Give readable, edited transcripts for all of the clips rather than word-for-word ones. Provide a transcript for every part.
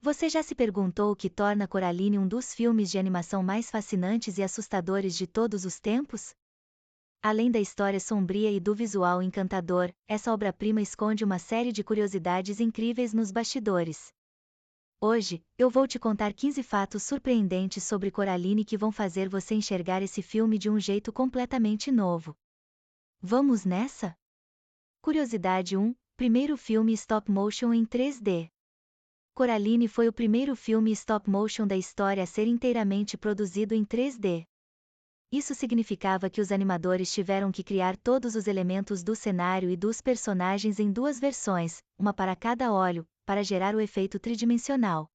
Você já se perguntou o que torna Coraline um dos filmes de animação mais fascinantes e assustadores de todos os tempos? Além da história sombria e do visual encantador, essa obra-prima esconde uma série de curiosidades incríveis nos bastidores. Hoje, eu vou te contar 15 fatos surpreendentes sobre Coraline que vão fazer você enxergar esse filme de um jeito completamente novo. Vamos nessa? Curiosidade 1: primeiro filme stop motion em 3D. Coraline foi o primeiro filme stop motion da história a ser inteiramente produzido em 3D. Isso significava que os animadores tiveram que criar todos os elementos do cenário e dos personagens em duas versões, uma para cada olho, para gerar o efeito tridimensional.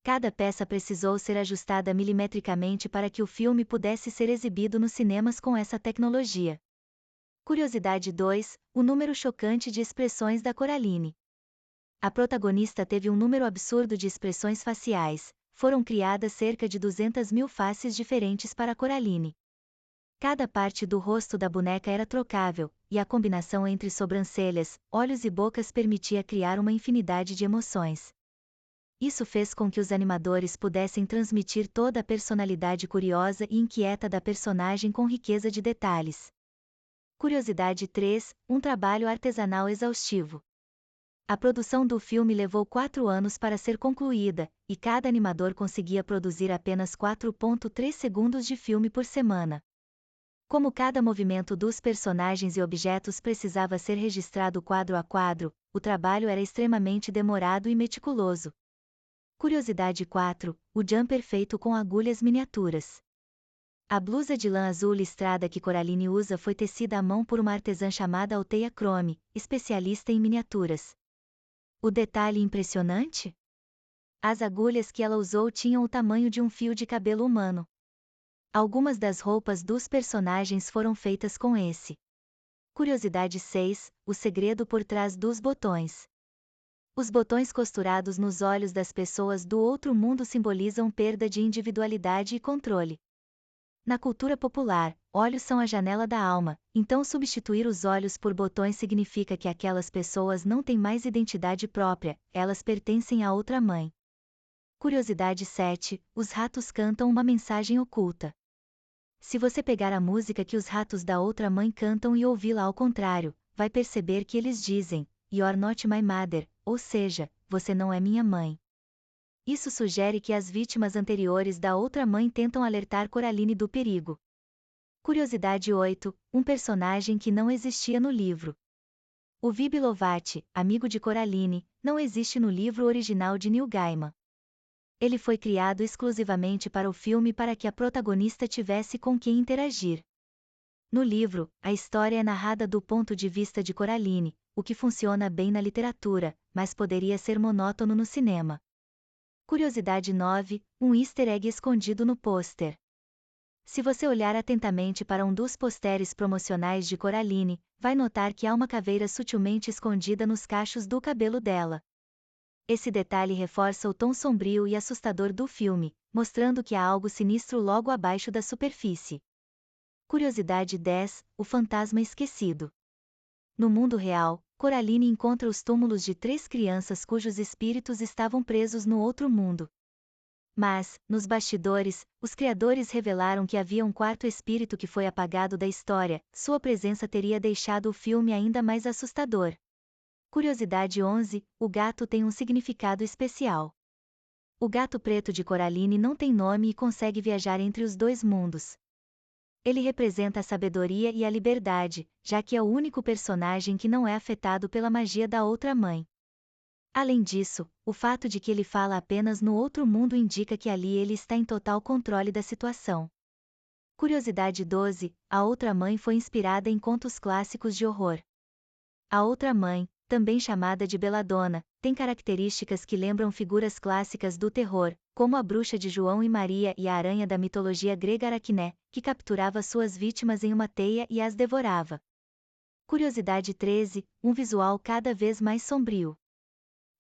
Cada peça precisou ser ajustada milimetricamente para que o filme pudesse ser exibido nos cinemas com essa tecnologia. Curiosidade 2: o número chocante de expressões da Coraline. A protagonista teve um número absurdo de expressões faciais. Foram criadas cerca de 200.000 faces diferentes para Coraline. Cada parte do rosto da boneca era trocável, e a combinação entre sobrancelhas, olhos e bocas permitia criar uma infinidade de emoções. Isso fez com que os animadores pudessem transmitir toda a personalidade curiosa e inquieta da personagem com riqueza de detalhes. Curiosidade 3: um trabalho artesanal exaustivo. A produção do filme levou 4 anos para ser concluída, e cada animador conseguia produzir apenas 4,3 segundos de filme por semana. Como cada movimento dos personagens e objetos precisava ser registrado quadro a quadro, o trabalho era extremamente demorado e meticuloso. Curiosidade 4: o jumper feito com agulhas miniaturas. A blusa de lã azul listrada que Coraline usa foi tecida à mão por uma artesã chamada Althea Crome, especialista em miniaturas. O detalhe impressionante? As agulhas que ela usou tinham o tamanho de um fio de cabelo humano. Algumas das roupas dos personagens foram feitas com esse. Curiosidade 6: o segredo por trás dos botões. Os botões costurados nos olhos das pessoas do outro mundo simbolizam perda de individualidade e controle. Na cultura popular, olhos são a janela da alma, então substituir os olhos por botões significa que aquelas pessoas não têm mais identidade própria, elas pertencem a outra mãe. Curiosidade 7: os ratos cantam uma mensagem oculta. Se você pegar a música que os ratos da outra mãe cantam e ouvi-la ao contrário, vai perceber que eles dizem: "You're not my mother", ou seja, você não é minha mãe. Isso sugere que as vítimas anteriores da outra mãe tentam alertar Coraline do perigo. Curiosidade 8: um personagem que não existia no livro. O Vib Lovat, amigo de Coraline, não existe no livro original de Neil Gaiman. Ele foi criado exclusivamente para o filme para que a protagonista tivesse com quem interagir. No livro, a história é narrada do ponto de vista de Coraline, o que funciona bem na literatura, mas poderia ser monótono no cinema. Curiosidade 9: um easter egg escondido no pôster. Se você olhar atentamente para um dos posteres promocionais de Coraline, vai notar que há uma caveira sutilmente escondida nos cachos do cabelo dela. Esse detalhe reforça o tom sombrio e assustador do filme, mostrando que há algo sinistro logo abaixo da superfície. Curiosidade 10: o fantasma esquecido. No mundo real, Coraline encontra os túmulos de 3 crianças cujos espíritos estavam presos no outro mundo. Mas, nos bastidores, os criadores revelaram que havia um quarto espírito que foi apagado da história. Sua presença teria deixado o filme ainda mais assustador. Curiosidade 11: o gato tem um significado especial. O gato preto de Coraline não tem nome e consegue viajar entre os dois mundos. Ele representa a sabedoria e a liberdade, já que é o único personagem que não é afetado pela magia da outra mãe. Além disso, o fato de que ele fala apenas no outro mundo indica que ali ele está em total controle da situação. Curiosidade 12: a outra mãe foi inspirada em contos clássicos de horror. A outra mãe, também chamada de Belladonna, tem características que lembram figuras clássicas do terror, como a bruxa de João e Maria e a aranha da mitologia grega Aracné, que capturava suas vítimas em uma teia e as devorava. Curiosidade 13: um visual cada vez mais sombrio.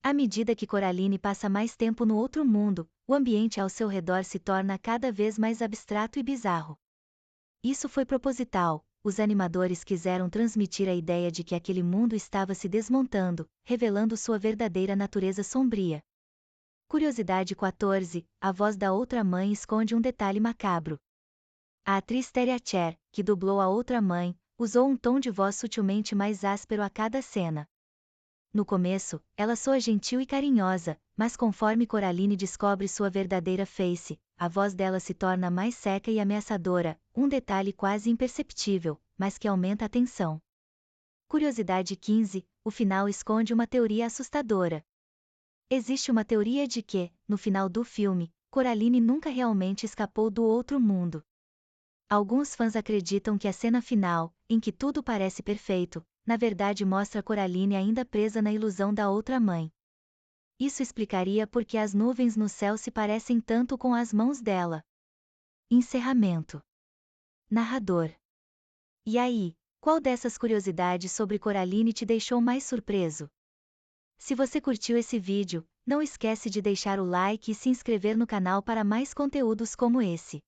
À medida que Coraline passa mais tempo no outro mundo, o ambiente ao seu redor se torna cada vez mais abstrato e bizarro. Isso foi proposital. Os animadores quiseram transmitir a ideia de que aquele mundo estava se desmontando, revelando sua verdadeira natureza sombria. Curiosidade 14. A voz da outra mãe esconde um detalhe macabro. A atriz Terry Cher, que dublou a outra mãe, usou um tom de voz sutilmente mais áspero a cada cena. No começo, ela soa gentil e carinhosa, mas conforme Coraline descobre sua verdadeira face, a voz dela se torna mais seca e ameaçadora, um detalhe quase imperceptível, mas que aumenta a tensão. Curiosidade 15. O final esconde uma teoria assustadora. Existe uma teoria de que, no final do filme, Coraline nunca realmente escapou do outro mundo. Alguns fãs acreditam que a cena final, em que tudo parece perfeito, na verdade mostra Coraline ainda presa na ilusão da outra mãe. Isso explicaria por que as nuvens no céu se parecem tanto com as mãos dela. Encerramento. Narrador. E aí, qual dessas curiosidades sobre Coraline te deixou mais surpreso? Se você curtiu esse vídeo, não esquece de deixar o like e se inscrever no canal para mais conteúdos como esse.